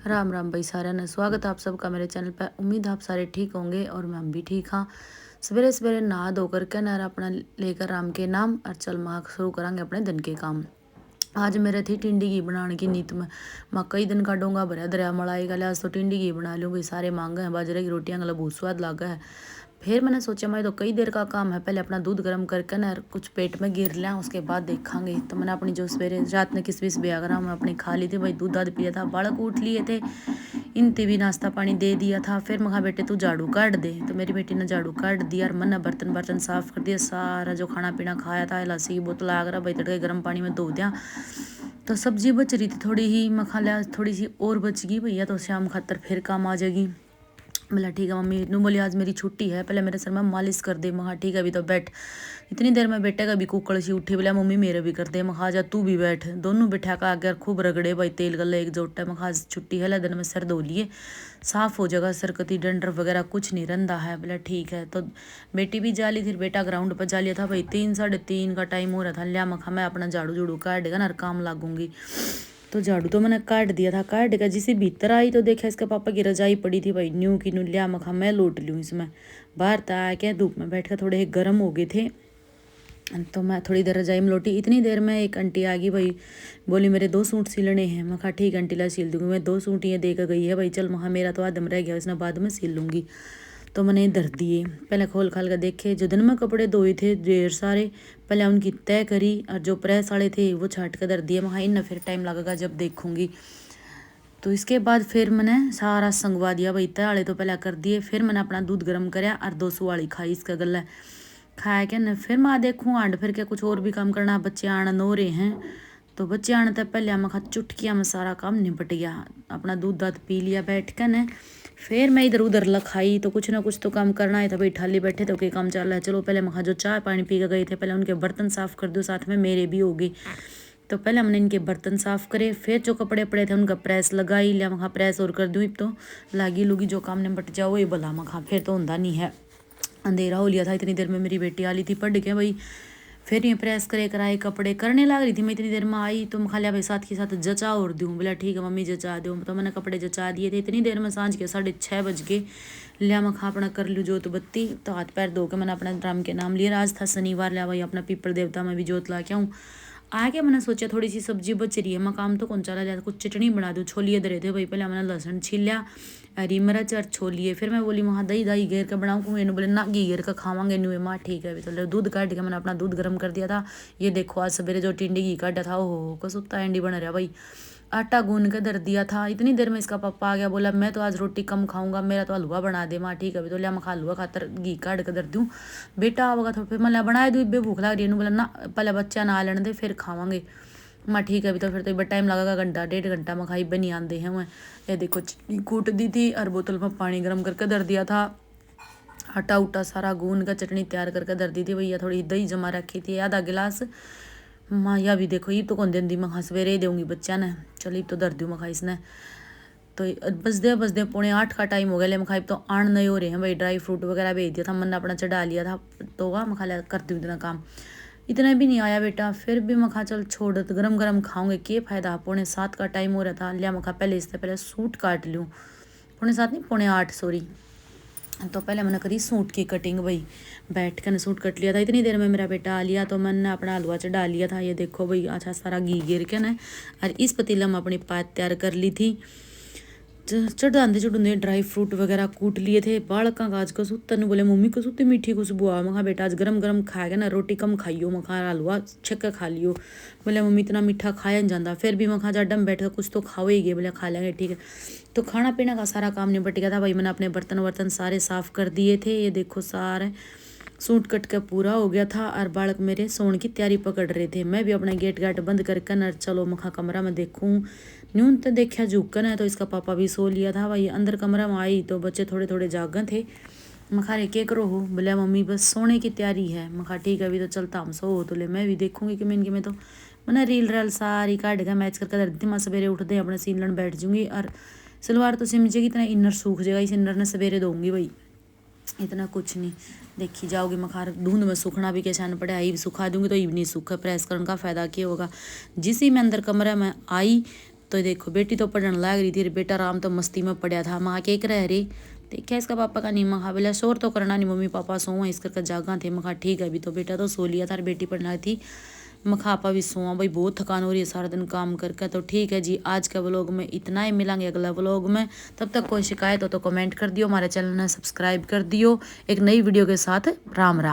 राम राम भाई सारा ने स्वागत है आप सबका मेरे चैनल पर। उम्मीद है आप सारे ठीक होंगे और मैं भी ठीक हाँ। सवेरे सवेरे नहा धो करके न अपना लेकर राम के नाम और चल माँ शुरू करांगे अपने दिन के काम। आज मेरे थी टिंडी घी बनाने की नीत में। मैं कई दिन का डोंगा भरा दरिया मलाई गया, आज तो टिंडी घी बना लूँगी। सारे मांगे हैं बाजरे की रोटियाँ गला बहुत स्वाद लगा है। फिर मैंने सोचा मैं तो कई देर का काम है, पहले अपना दूध गर्म करके ना कुछ पेट में गिर लिया, उसके बाद देखेंगे। तो मैंने अपनी जो सवेरे रात में किसमिस ब्याह मैं अपनी खा ली थी भाई, दूध दाद पिया था, बालक उठ लिए थे, इनते भी नाश्ता पानी दे दिया था। फिर मैं कहा बेटे तू झाड़ू काट दे, तो मेरी बेटी ने झाड़ू काट दिया और मैंने बर्तन बर्तन साफ कर दिया। सारा जो खाना पीना खाया था इलायची की बोतल आ गया भाई, तड़के गर्म पानी में धो दिया। तो सब्जी बच रही थी थोड़ी ही, मैं खा लिया, थोड़ी सी और बच गई भैया तो शाम खातर फिर काम आ जाएगी। बोला ठीक है मम्मी, नू बोली आज मेरी छुट्टी है, पहले मेरे सर में मालिश कर दे। महा ठीक है अभी तो बैठ। इतनी देर में बेटे का भी कुकड़ सी उठी, बोला मम्मी मेरे भी कर दे। मखा जा तू भी बैठ। दोनों बिठा का आगे खूब रगड़े भाई, तेल गले एक जोटा। मखा छुट्टी है दिन में सर धो लिए, साफ हो जाएगा, सरकती डंडर वगैरह कुछ नहीं रंधा है। बोला ठीक है। तो बेटी भी जा ली थी, बेटा ग्राउंड पर जा लिया था भाई। 3 साढ़े 3 का टाइम हो रहा था। लिया मखा मैं अपना झाड़ू झूड़ू काट देगा ना काम लागूंगी। तो झाड़ू तो मैंने काट दिया था, काट देगा जिसे भीतर आई तो देखा इसके पापा की रजाई पड़ी थी भाई, न्यू की न्यू। लिया मखा मैं लौट लूँ इसमें। बाहर तो आके धूप में बैठ कर थोड़े गर्म हो गए थे, तो मैं थोड़ी देर रजाई में लौटी। इतनी देर में एक आंटी आ गई भाई, बोली मेरे 2 सूट सिलने हैं। मैं कहा ठीक आंटी ला सिल दूंगी। मैं 2 सूट ये दे कर गई है भाई, चल महा मेरा तो आदम रह गया, उसने बाद में सिल लूँगी। तो मैंने धर दिए, पहले खोल खाल कर देखे। जो दिन में कपड़े धोए थे ढेर सारे, पहले उनकी तय करी और जो प्रेस वाले थे वो छाट कर धर दिए। मैं इन फिर टाइम लगेगा जब देखूँगी। तो इसके बाद फिर मैंने सारा संगवा दिया भाई, तय वाले तो पहले कर दिए। फिर मैंने अपना दूध गर्म कराया और 200 वाली खाई इसका गला खाया क्या न। फिर मैं देखूँ आंड फिर के कुछ और भी काम करना। बच्चे आना नो रहे हैं, तो बच्चे आने तक पहले मैं खा चुटकिया में सारा काम निपट गया। अपना दूध दाद पी लिया बैठ कर न। फिर मैं इधर उधर लखाई, तो कुछ ना कुछ तो काम करना ही था भाई। ठाली बैठे तो क्या काम चल रहा है। चलो पहले मैं जो चाय पानी पी के गए थे, पहले उनके बर्तन साफ कर दो, साथ में मेरे भी हो गई। तो पहले हमने इनके बर्तन साफ करे, फिर जो कपड़े पड़े थे उनका प्रेस लगाई। लिया मैं प्रेस और कर दूँ, तो लागी लूगी जो काम निपट जाओ वही भला। मैं फिर तो होंदा नहीं है, अंधेरा हो लिया था। इतनी देर में मेरी बेटी आ ली थी पढ़ के भाई। फिर ये प्रेस करे कराए कपड़े करने लग रही थी मैं, इतनी देर में आई। तो मैं खा लिया भाई साथ के साथ जचा और दूँ। बोला ठीक है मम्मी जचा दूँ। तो मैंने कपड़े जचा दिए थे। इतनी देर में सांझ के 6:30 बज गए। लिया मैं खा अपना कर लूँ जोत बत्ती, तो हाथ पैर धो के मैंने अपना राम के नाम लिया। आज था शनिवार, लिया भाई अपना पीपल देवता में भी जोत ला के आऊँ। आके मैंने सोचा थोड़ी सी सब्जी बच रही है, मैं काम तो कौन चला जाता, कुछ चटनी बना दूँ। छोलिए धरे थे भाई, पहले मैंने लहसुन छील लिया, हरी मिर्च और छोलिए। फिर मैं बोली वहाँ दही दही घेर के बनाऊँ, इन्हें बोले ना घी घेर के खावांगे नुए माँ ठीक है। तो दूध काट के मैंने अपना दूध गर्म कर दिया था। ये देखो आज सवेरे जो टिंडी घी काटा था, ओहो कसुत्ता एंडी बन रहा भाई। आटा गूंद के धर दिया था। इतनी देर में इसका पापा आ गया, बोला मैं तो आज रोटी कम खाऊंगा, मेरा तो हलवा बना दे माँ ठीक है। अभी तो लिया मैं खा हलवा खातर घी काट के धर दूँ। बेटा आवेगा तो फिर मैं बना दूँ, बे भूख लग रही है। बोला ना पहले बच्चा ना लेने दे फिर खावांगे। माँ ठीक है। अभी तो फिर तो टाइम लगेगा, घंटा 1.5 घंटा में खाई बनी आते हैं। मैं ये देखो चटनी कूट दी थी और बोतल में पानी गर्म करके धर दिया था। आटा उटा सारा गूंद का चटनी तैयार करके धर दी थी भैया। थोड़ी दही जमा रखी थी आधा गिलास। माँ या भी देखो ये तो कौन देंगी, मैं सवेरे ही दूंगी बच्चा ने। चलिए तो धर दूँ मैं इसने। तो बस दे 7:45 का टाइम हो गया। ले मैं तो आण नहीं हो रहे हैं भाई, ड्राई फ्रूट वगैरह भेज दिया था, मैंने अपना चढ़ा लिया था। तो वह मैं लिया कर दूँ इतना काम। इतना भी नहीं आया बेटा, फिर भी मैं चल छोड़ तो गरम गरम खाऊंगे, क्या फ़ायदा। 7:45 का टाइम हो रहा था। लिया मैं पहले इससे पहले सूट काट लूँ। 7:45 नहीं 7:45 सॉरी। तो पहले मैंने करी सूट की कटिंग भाई, बैठ कर सूट कट लिया था। इतनी देर में मेरा बेटा आ लिया, तो मैंने अपना हलवा चढ़ा लिया था। ये देखो भाई अच्छा सारा घी गिर के ना, और इस पतीला में अपनी पात तैयार कर ली थी। चढ़ाते ड्राई फ्रूट वगैरह कूट लिए थे। बालका का आज कसुत्ता ने बोले मम्मी कसुत्ती मीठी खुशबू आ। मखा बेटा आज गरम गरम खाएगा ना, रोटी कम खाइयो, मखा हलवा छक्का खा लियो। बोले मम्मी इतना मीठा खाया नहीं जाता, फिर भी मखा जाडम बैठ कर कुछ तो खाओ ही गए। बोले खा लेंगे ठीक है। तो खाना पीना का सारा काम निपट गया था भाई। मैंने अपने बर्तन वर्तन सारे साफ कर दिए थे। ये देखो सारे सूट कट के पूरा हो गया था, और बालक मेरे सोने की तैयारी पकड़ रहे थे। मैं भी अपना गेट गाट बंद करके न चलो मखा कमरा में देखूँ। न्यून तो देखा झुकन है, तो इसका पापा भी सो लिया था भाई। अंदर कमरा में आई तो बच्चे थोड़े थोड़े जागन थे। मखा रे के करो हो, बोले मम्मी बस सोने की तैयारी है। मखा ठीक है अभी तो चलता हम सो तो ले, मैं भी देखूंगी कि मैं तो मैंने रील राल सारी काट के मैच करके धर दी। मैं सवेरे उठते अपने सीन लड़ बैठ जूँगी, और सलवार तो सिम जाएगी, इतना इनर सूख जाएगा, इस इनर ने सवेरे दूँगी भाई। इतना कुछ नहीं। देखी जाओगी मखार धुंध में सूखना भी कैसे आना पड़े, आई सुखा दूंगी तो ये भी नहीं सूखा, प्रेस करने का फ़ायदा क्या होगा। जिस ही मैं अंदर कमरे में आई तो देखो बेटी तो पढ़ने लग रही थी, बेटा राम तो मस्ती में पड़ा था। माँ के रह रही देखा इसका पापा का नहीं मखा, बोला शोर तो करना नहीं, मम्मी पापा सो इस करके जागा थे। मखा ठीक है, अभी तो बेटा तो सो लिया था, बेटी पढ़ना थी। मखापा भी सोआ भाई, बहुत थकान हो रही है सारा दिन काम करके। तो ठीक है जी, आज का व्लॉग में इतना ही, मिलेंगे अगला व्लॉग में। तब तक कोई शिकायत हो तो कमेंट कर दियो, हमारे चैनल ने सब्सक्राइब कर दियो। एक नई वीडियो के साथ राम राम।